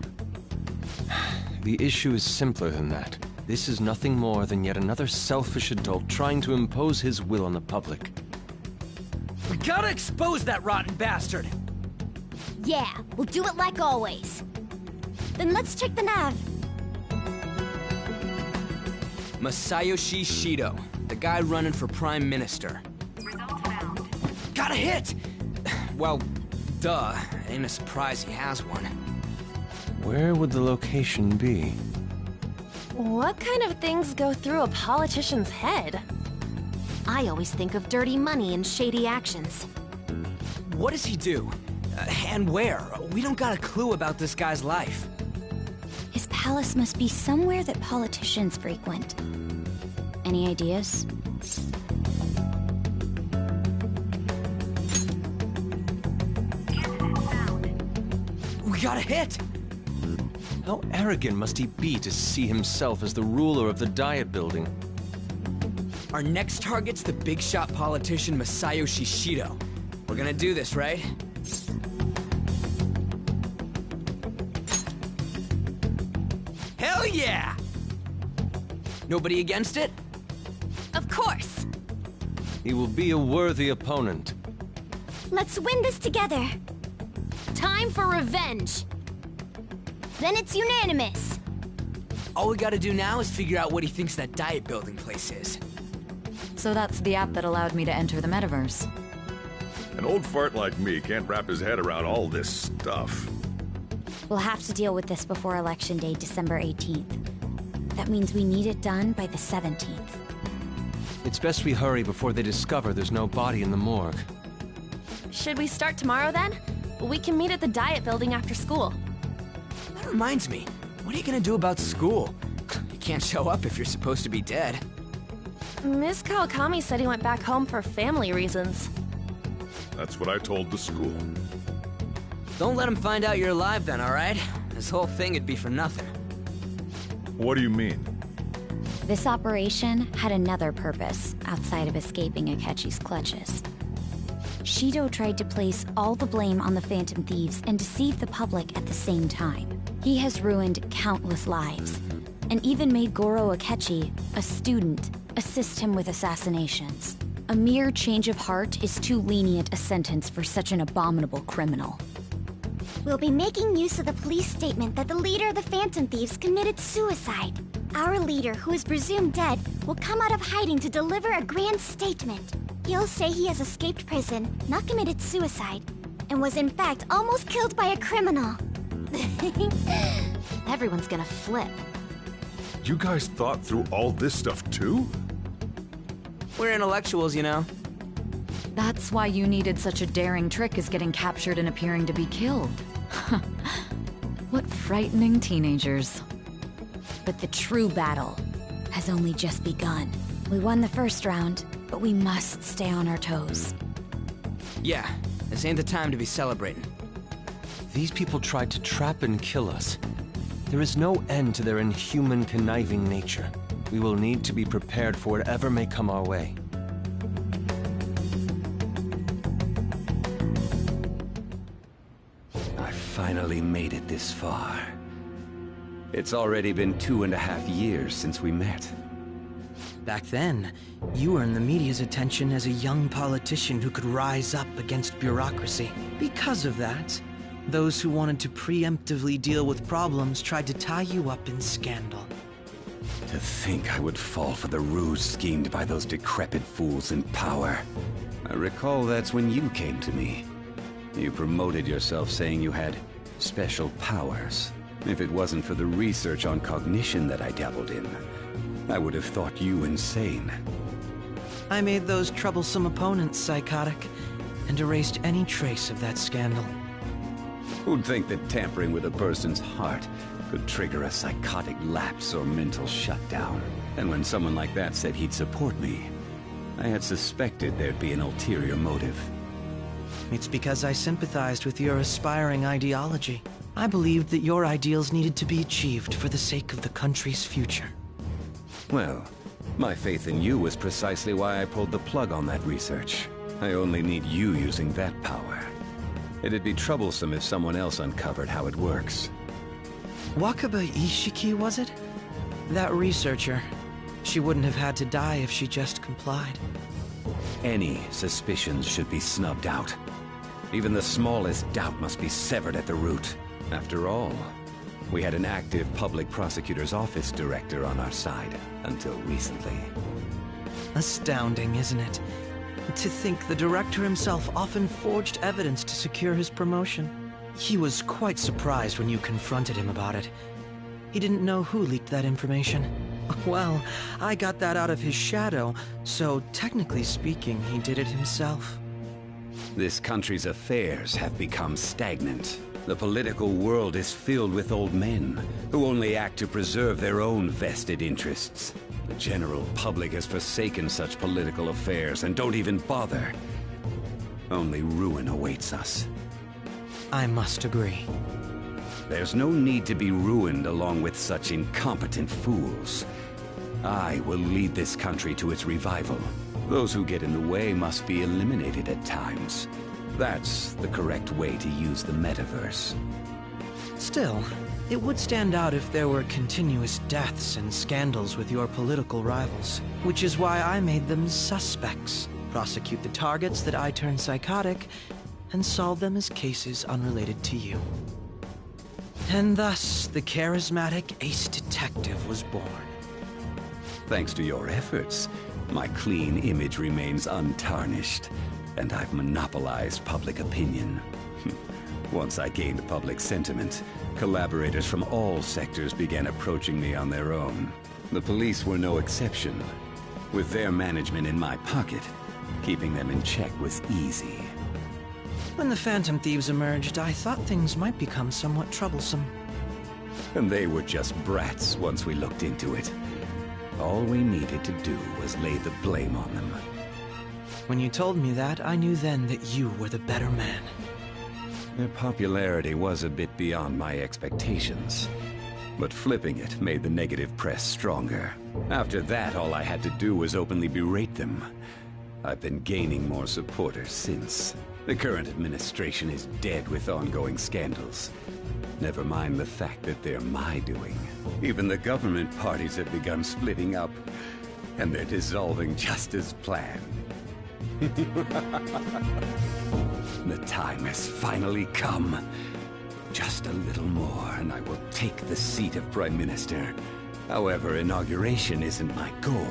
The issue is simpler than that. This is nothing more than yet another selfish adult trying to impose his will on the public. We gotta expose that rotten bastard! Yeah, we'll do it like always. Then let's check the nav. Masayoshi Shido, the guy running for Prime Minister. Got a hit! Well, duh. Ain't a surprise he has one. Where would the location be? What kind of things go through a politician's head? I always think of dirty money and shady actions. What does he do? And where? We don't got a clue about this guy's life. His palace must be somewhere that politicians frequent. Any ideas? We got a hit! How arrogant must he be to see himself as the ruler of the Diet Building? Our next target's the big shot politician Masayoshi Shido. We're gonna do this, right? Hell yeah! Nobody against it? Of course! He will be a worthy opponent. Let's win this together. Time for revenge. Then it's unanimous. All we gotta do now is figure out what he thinks that diet building place is. So that's the app that allowed me to enter the metaverse. An old fart like me can't wrap his head around all this stuff. We'll have to deal with this before Election Day, December 18th. That means we need it done by the 17th. It's best we hurry before they discover there's no body in the morgue. Should we start tomorrow then? We can meet at the diet building after school. That reminds me, what are you gonna do about school? You can't show up if you're supposed to be dead. Miss Kawakami said he went back home for family reasons. That's what I told the school. Don't let him find out you're alive then, alright? This whole thing would be for nothing. What do you mean? This operation had another purpose outside of escaping Akechi's clutches. Shido tried to place all the blame on the Phantom Thieves and deceive the public at the same time. He has ruined countless lives, and even made Goro Akechi, a student, assist him with assassinations. A mere change of heart is too lenient a sentence for such an abominable criminal. We'll be making use of the police statement that the leader of the Phantom Thieves committed suicide. Our leader, who is presumed dead, will come out of hiding to deliver a grand statement. He'll say he has escaped prison, not committed suicide, and was in fact almost killed by a criminal. Everyone's gonna flip. You guys thought through all this stuff too? We're intellectuals, you know. That's why you needed such a daring trick as getting captured and appearing to be killed. What frightening teenagers. But the true battle has only just begun. We won the first round, but we must stay on our toes. Yeah, this ain't the time to be celebrating. These people tried to trap and kill us. There is no end to their inhuman, conniving nature. We will need to be prepared for whatever may come our way. I finally made it this far. It's already been 2.5 years since we met. Back then, you earned the media's attention as a young politician who could rise up against bureaucracy. Because of that, those who wanted to preemptively deal with problems tried to tie you up in scandal. To think I would fall for the ruse schemed by those decrepit fools in power. I recall that's when you came to me. You promoted yourself saying you had special powers. If it wasn't for the research on cognition that I dabbled in, I would have thought you insane. I made those troublesome opponents psychotic, and erased any trace of that scandal. Who'd think that tampering with a person's heart could trigger a psychotic lapse or mental shutdown? And when someone like that said he'd support me, I had suspected there'd be an ulterior motive. It's because I sympathized with your aspiring ideology. I believed that your ideals needed to be achieved for the sake of the country's future. Well, my faith in you was precisely why I pulled the plug on that research. I only need you using that power. It'd be troublesome if someone else uncovered how it works. Wakaba Ishiki, was it? That researcher. She wouldn't have had to die if she just complied. Any suspicions should be snubbed out. Even the smallest doubt must be severed at the root. After all, we had an active public prosecutor's office director on our side, until recently. Astounding, isn't it? To think the director himself often forged evidence to secure his promotion. He was quite surprised when you confronted him about it. He didn't know who leaked that information. Well, I got that out of his shadow, so technically speaking, he did it himself. This country's affairs have become stagnant. The political world is filled with old men who only act to preserve their own vested interests. The general public has forsaken such political affairs and don't even bother. Only ruin awaits us. I must agree. There's no need to be ruined along with such incompetent fools. I will lead this country to its revival. Those who get in the way must be eliminated at times. That's the correct way to use the metaverse. Still, it would stand out if there were continuous deaths and scandals with your political rivals, which is why I made them suspects. Prosecute the targets that I turn psychotic, and solve them as cases unrelated to you. And thus, the charismatic ace detective was born. Thanks to your efforts, my clean image remains untarnished, and I've monopolized public opinion. Once I gained public sentiment, collaborators from all sectors began approaching me on their own. The police were no exception. With their management in my pocket, keeping them in check was easy. When the Phantom Thieves emerged, I thought things might become somewhat troublesome. And they were just brats once we looked into it. All we needed to do was lay the blame on them. When you told me that, I knew then that you were the better man. Their popularity was a bit beyond my expectations, but flipping it made the negative press stronger. After that, all I had to do was openly berate them. I've been gaining more supporters since. The current administration is dead with ongoing scandals. Never mind the fact that they're my doing. Even the government parties have begun splitting up, and they're dissolving just as planned. The time has finally come. Just a little more, and I will take the seat of Prime Minister. However, inauguration isn't my goal.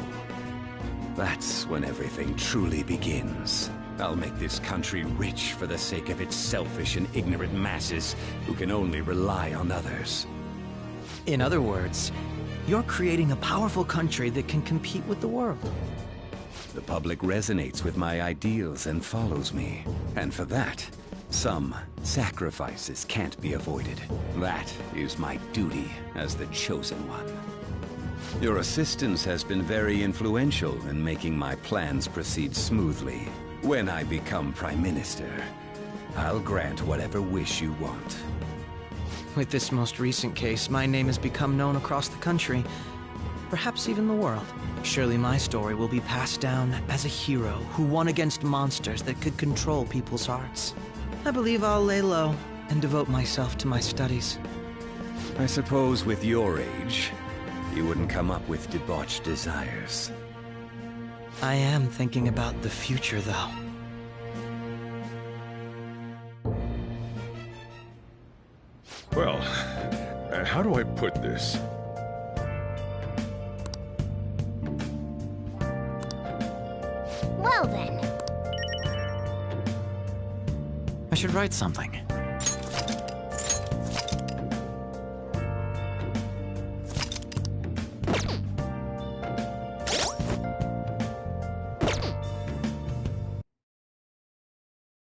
That's when everything truly begins. I'll make this country rich for the sake of its selfish and ignorant masses who can only rely on others. In other words, you're creating a powerful country that can compete with the world. The public resonates with my ideals and follows me. And for that, some sacrifices can't be avoided. That is my duty as the chosen one. Your assistance has been very influential in making my plans proceed smoothly. When I become Prime Minister, I'll grant whatever wish you want. With this most recent case, my name has become known across the country, perhaps even the world. Surely my story will be passed down as a hero who won against monsters that could control people's hearts. I believe I'll lay low and devote myself to my studies. I suppose with your age, you wouldn't come up with debauched desires. I am thinking about the future, though. Well, how do I put this? Well then. I should write something.